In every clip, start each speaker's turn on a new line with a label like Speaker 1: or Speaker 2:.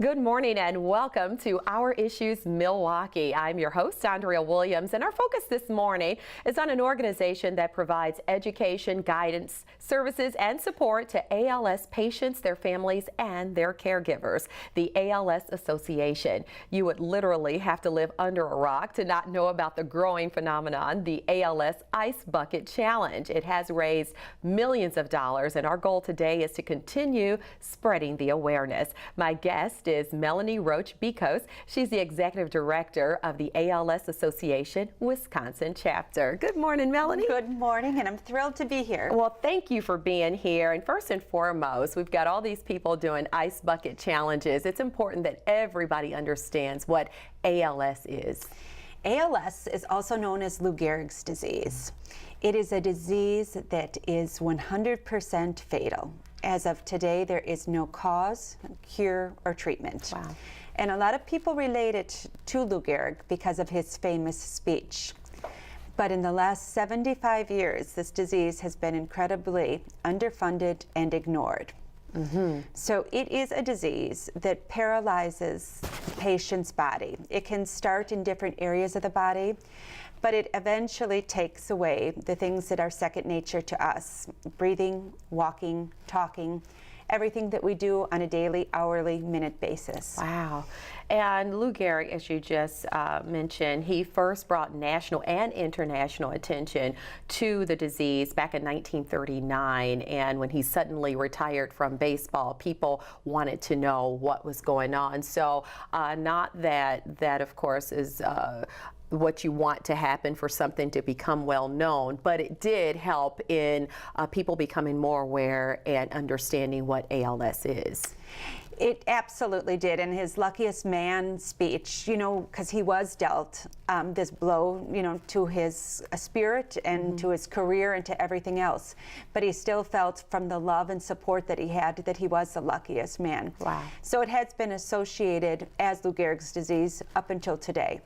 Speaker 1: Good morning and welcome to Our Issues Milwaukee. I'm your host, Andrea Williams, and our focus this morning is on an organization that provides education, guidance, services, and support to ALS patients, their families, and their caregivers, the ALS Association. You would literally have to live under a rock to not know about the growing phenomenon, the ALS Ice Bucket Challenge. It has raised millions of dollars, and our goal today is to continue spreading the awareness. My guest is Melanie Roach-Bekos. She's the Executive Director of the ALS Association Wisconsin chapter. Good morning, Melanie.
Speaker 2: Good morning, and I'm thrilled to be here.
Speaker 1: Well, thank you for being here. And first and foremost, we've got all these people doing ice bucket challenges. It's important that everybody understands what ALS is.
Speaker 2: ALS is also known as Lou Gehrig's disease. It is a disease that is 100% fatal. As of today, there is no cause, cure, or treatment.
Speaker 1: Wow.
Speaker 2: And a lot of people relate it to Lou Gehrig because of his famous speech. But in the last 75 years, this disease has been incredibly underfunded and ignored. So it is a disease that paralyzes the patient's body. It can start in different areas of the body, but it eventually takes away the things that are second nature to us: breathing, walking, talking, everything that we do on a daily, hourly, minute basis.
Speaker 1: Wow. And Lou Gehrig, as you just mentioned, he first brought national and international attention to the disease back in 1939. And when he suddenly retired from baseball, people wanted to know what was going on. So not that of course, is what you want to happen for something to become well known, but it did help in people becoming more aware and understanding what ALS is.
Speaker 2: It absolutely did. And his luckiest man speech, you know, because he was dealt this blow, you know, to his spirit and to his career and to everything else. But he still felt from the love and support that he had that he was the luckiest man.
Speaker 1: Wow.
Speaker 2: So it has been associated as Lou Gehrig's disease up until today.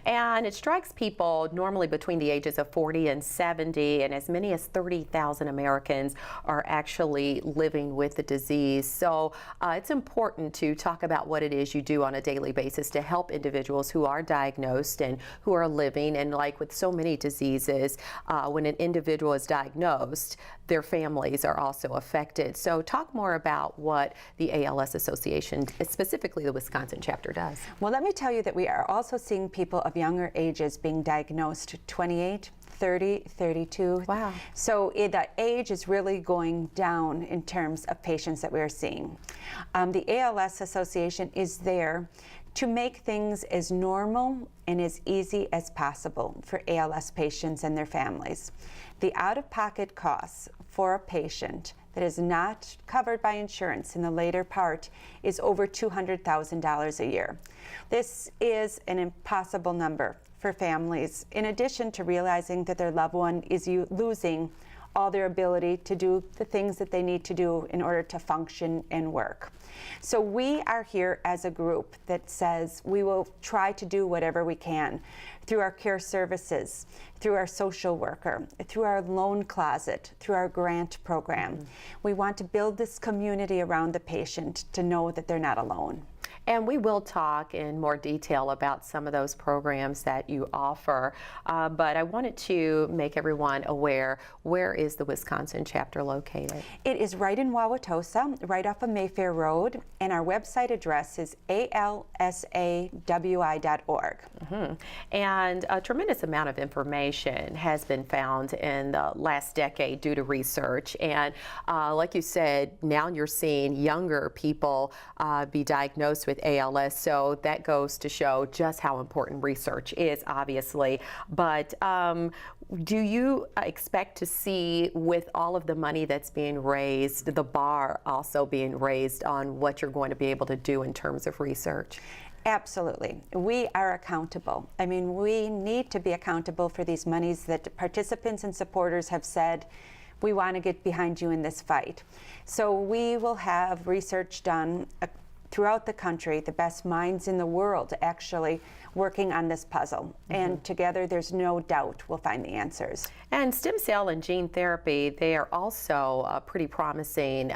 Speaker 1: And it strikes people normally between the ages of 40 and 70, and as many as 30,000 Americans are actually living with the disease. So it's important to talk about what it is you do on a daily basis to help individuals who are diagnosed and who are living. And like with so many diseases, when an individual is diagnosed, their families are also affected. So talk more about what the ALS Association, specifically the Wisconsin chapter, does.
Speaker 2: Well, let me tell you that we are also seeing people of younger ages being diagnosed, 28, 30, 32.
Speaker 1: Wow.
Speaker 2: So the age is really going down in terms of patients that we're seeing. The ALS Association is there to make things as normal and as easy as possible for ALS patients and their families. The out-of-pocket costs for a patient that is not covered by insurance in the later part is over $200,000 a year. This is an impossible number for families, in addition to realizing that their loved one is losing all their ability to do the things that they need to do in order to function and work. So we are here as a group that says we will try to do whatever we can through our care services, through our social worker, through our loan closet, through our grant program. We want to build this community around the patient to know that they're not alone.
Speaker 1: And we will talk in more detail about some of those programs that you offer. But I wanted to make everyone aware, where is the Wisconsin chapter located?
Speaker 2: It is right in Wauwatosa, right off of Mayfair Road, and our website address is alsawi.org.
Speaker 1: And a tremendous amount of information has been found in the last decade due to research. And like you said, now you're seeing younger people be diagnosed with ALS, so that goes to show just how important research is, obviously. But do you expect to see, with all of the money that's being raised, the bar also being raised on what you're going to be able to do in terms of research?
Speaker 2: Absolutely. We are accountable. I mean, we need to be accountable for these monies that participants and supporters have said, we want to get behind you in this fight. So we will have research done throughout the country, the best minds in the world actually working on this puzzle. And together, there's no doubt we'll find the answers.
Speaker 1: And stem cell and gene therapy, they are also pretty promising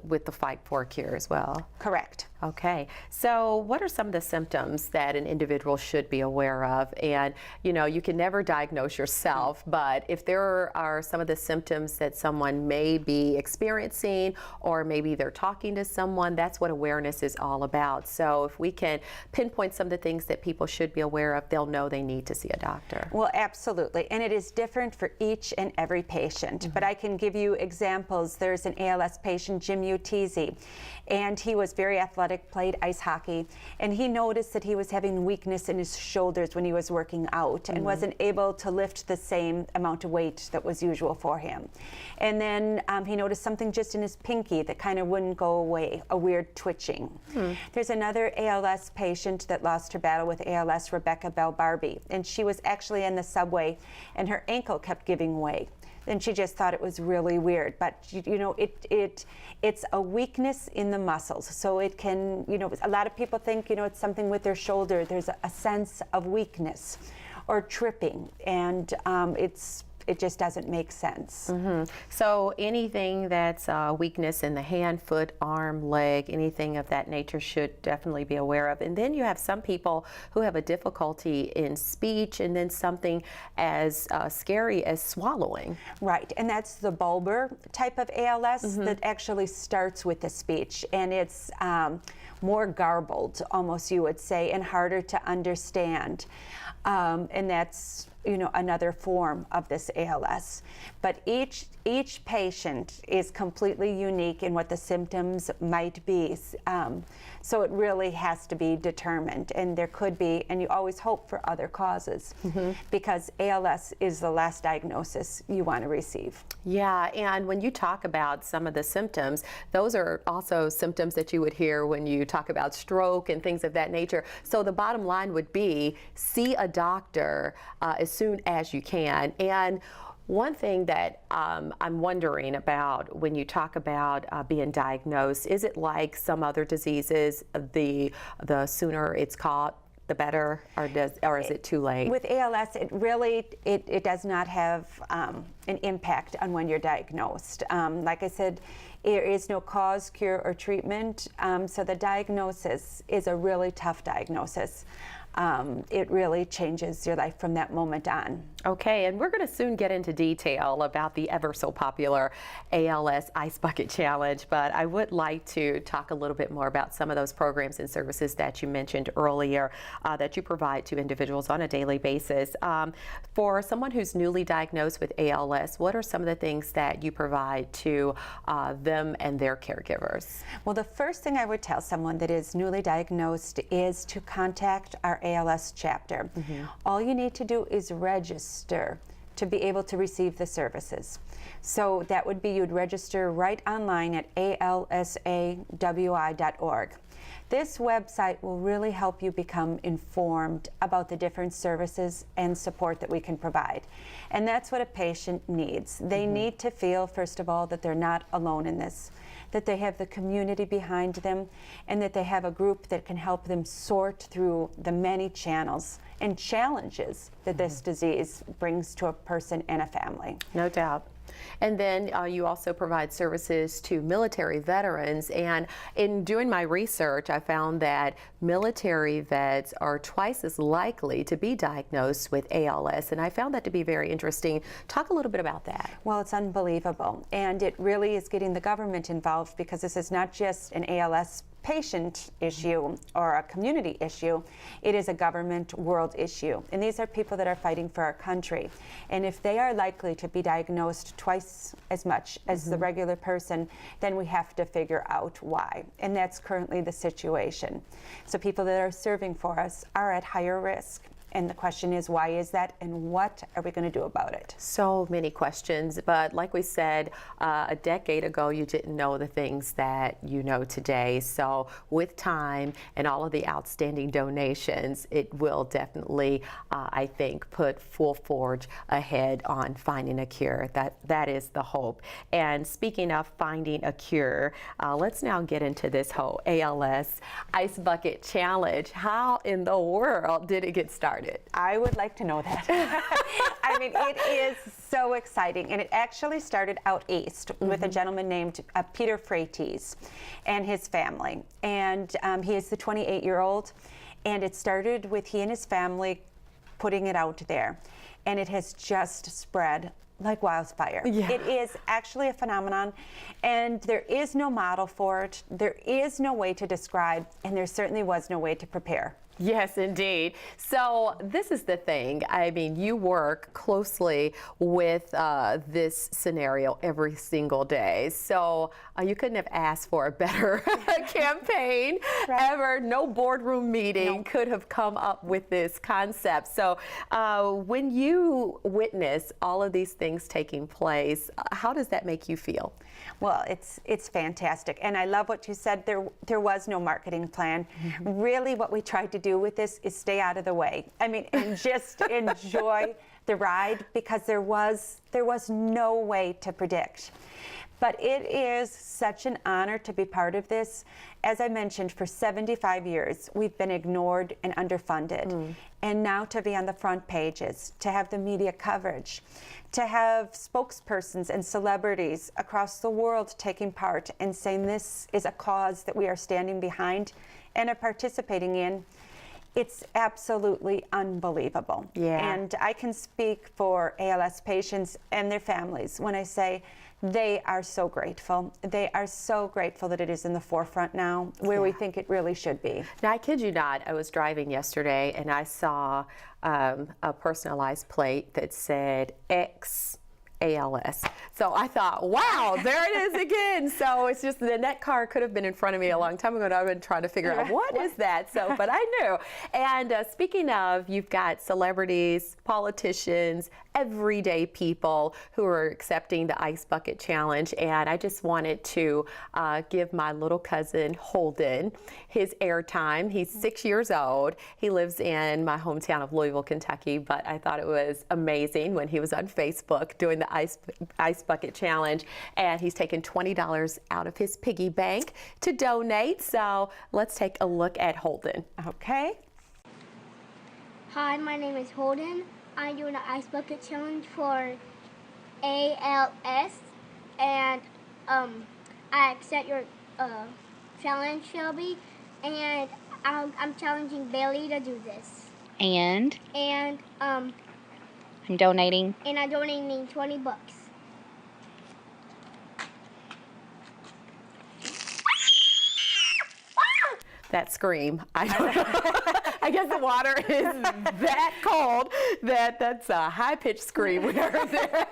Speaker 1: with the fight for a cure as well.
Speaker 2: Correct.
Speaker 1: Okay, so what are some of the symptoms that an individual should be aware of? And you can never diagnose yourself, but if there are some of the symptoms that someone may be experiencing, or maybe they're talking to someone, that's what awareness is all about. So if we can pinpoint some of the things that people should be aware of, they'll know they need to see a doctor.
Speaker 2: Well, absolutely, and it is different for each and every patient, but I can give you examples. There's an ALS patient, Jim Utezi, and he was very athletic, played ice hockey, and he noticed that he was having weakness in his shoulders when he was working out and wasn't able to lift the same amount of weight that was usual for him. And then he noticed something just in his pinky that kind of wouldn't go away, a weird twitching. There's another ALS patient that lost her battle with ALS, Rebecca Bell Barbie, and she was actually in the subway and her ankle kept giving way. And she just thought it was really weird. But it's a weakness in the muscles. So it can, a lot of people think, it's something with their shoulder. There's a sense of weakness or tripping, and it just doesn't make sense.
Speaker 1: So anything that's weakness in the hand, foot, arm, leg, anything of that nature should definitely be aware of. And then you have some people who have a difficulty in speech, and then something as scary as swallowing.
Speaker 2: Right, and that's the bulbar type of ALS that actually starts with the speech, and it's more garbled, almost you would say, and harder to understand. And that's another form of this ALS. But each patient is completely unique in what the symptoms might be. So it really has to be determined, and there could be, and you always hope for other causes, because ALS is the last diagnosis you want to receive.
Speaker 1: Yeah, and when you talk about some of the symptoms, those are also symptoms that you would hear when you talk about stroke and things of that nature. So the bottom line would be, see a doctor as soon as you can. And one thing that I'm wondering about when you talk about being diagnosed, is it like some other diseases, the sooner it's caught, the better, or is it too late?
Speaker 2: With ALS, it really does not have an impact on when you're diagnosed. Like I said, there is no cause, cure, or treatment, so the diagnosis is a really tough diagnosis. It really changes your life from that moment on.
Speaker 1: Okay, and we're going to soon get into detail about the ever so popular ALS Ice Bucket Challenge, but I would like to talk a little bit more about some of those programs and services that you mentioned earlier that you provide to individuals on a daily basis. For someone who's newly diagnosed with ALS, what are some of the things that you provide to them and their caregivers?
Speaker 2: Well, the first thing I would tell someone that is newly diagnosed is to contact our ALS chapter. All you need to do is register to be able to receive the services. So that would be, you'd register right online at alsawi.org. This website will really help you become informed about the different services and support that we can provide. And that's what a patient needs. They need to feel, first of all, that they're not alone in this, that they have the community behind them, and that they have a group that can help them sort through the many channels and challenges that this disease brings to a person and a family.
Speaker 1: No doubt. And then you also provide services to military veterans. And in doing my research, I found that military vets are twice as likely to be diagnosed with ALS. And I found that to be very interesting. Talk a little bit about that.
Speaker 2: Well, it's unbelievable. And it really is getting the government involved, because this is not just an ALS patient issue or a community issue. It is a government world issue. And these are people that are fighting for our country. And if they are likely to be diagnosed twice as much as the regular person, then we have to figure out why. And that's currently the situation. So people that are serving for us are at higher risk. And the question is, why is that, and what are we going to do about it?
Speaker 1: So many questions, but like we said, a decade ago, you didn't know the things that you know today. So with time and all of the outstanding donations, it will definitely, I think, put full forge ahead on finding a cure. That is the hope. And speaking of finding a cure, let's now get into this whole ALS Ice Bucket Challenge. How in the world did it get started? started?
Speaker 2: I would like to know that. I mean, it is so exciting. And it actually started out east with a gentleman named Peter Freites and his family. And he is the 28-year-old. And it started with he and his family putting it out there. And it has just spread like wildfire.
Speaker 1: Yeah.
Speaker 2: It is actually a phenomenon, and there is no model for it. There is no way to describe, and there certainly was no way to prepare.
Speaker 1: Yes, indeed. So this is the thing. I mean, you work closely with this scenario every single day. So you couldn't have asked for a better campaign ever. No boardroom meeting could have come up with this concept. So when you witness all of these things taking place, how does that make you feel?
Speaker 2: Well, it's fantastic, and I love what you said. There was no marketing plan. Really, what we tried to do with this is stay out of the way. I mean, and just enjoy the ride, because there was no way to predict. But it is such an honor to be part of this. As I mentioned, for 75 years, we've been ignored and underfunded. And now to be on the front pages, to have the media coverage, to have spokespersons and celebrities across the world taking part and saying this is a cause that we are standing behind and are participating in, it's absolutely unbelievable.
Speaker 1: Yeah.
Speaker 2: And I can speak for ALS patients and their families when I say they are so grateful. They are so grateful that it is in the forefront now, where we think it really should be.
Speaker 1: Now, I kid you not, I was driving yesterday and I saw a personalized plate that said X ALS. So I thought, wow, there it is again. So it's just, then that car could have been in front of me a long time ago, and I've been trying to figure out what is that. So, but I knew. And speaking of, you've got celebrities, politicians, everyday people who are accepting the Ice Bucket Challenge. And I just wanted to give my little cousin Holden his airtime. He's 6 years old. He lives in my hometown of Louisville, Kentucky, but I thought it was amazing when he was on Facebook doing the Ice Bucket Challenge, and he's taken $20 out of his piggy bank to donate. So let's take a look at Holden.
Speaker 2: Okay.
Speaker 3: Hi, my name is Holden. I'm doing the Ice Bucket Challenge for ALS, and I accept your challenge, Shelby, and I'm challenging Bailey to do this.
Speaker 4: And
Speaker 3: I'm
Speaker 4: donating.
Speaker 3: And I'm donating $20.
Speaker 1: That scream, I don't know. I guess the water is that cold that that's a high-pitched scream we heard there.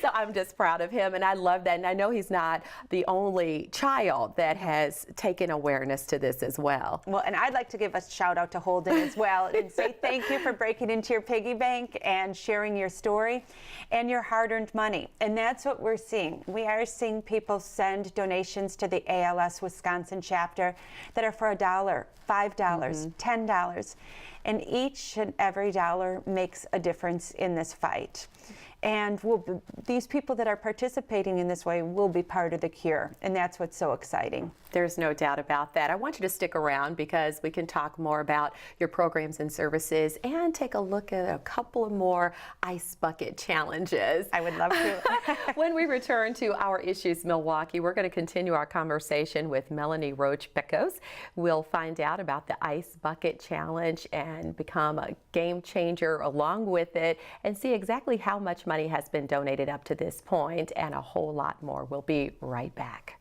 Speaker 1: So I'm just proud of him, and I love that. And I know he's not the only child that has taken awareness to this as well.
Speaker 2: Well, and I'd like to give a shout out to Holden as well and say thank you for breaking into your piggy bank and sharing your story and your hard-earned money. And that's what we're seeing. We are seeing people send donations to the ALS Wisconsin chapter that are for $1, $5, $10. And each and every dollar makes a difference in this fight. And these people that are participating in this way will be part of the cure. And that's what's so exciting.
Speaker 1: There's no doubt about that. I want you to stick around because we can talk more about your programs and services and take a look at a couple of more Ice Bucket Challenges.
Speaker 2: I would love to.
Speaker 1: When we return to Our Issues Milwaukee, we're going to continue our conversation with Melanie Roach-Bekos. We'll find out about the Ice Bucket Challenge and become a game changer along with it and see exactly how much money has been donated up to this point and a whole lot more. We'll be right back.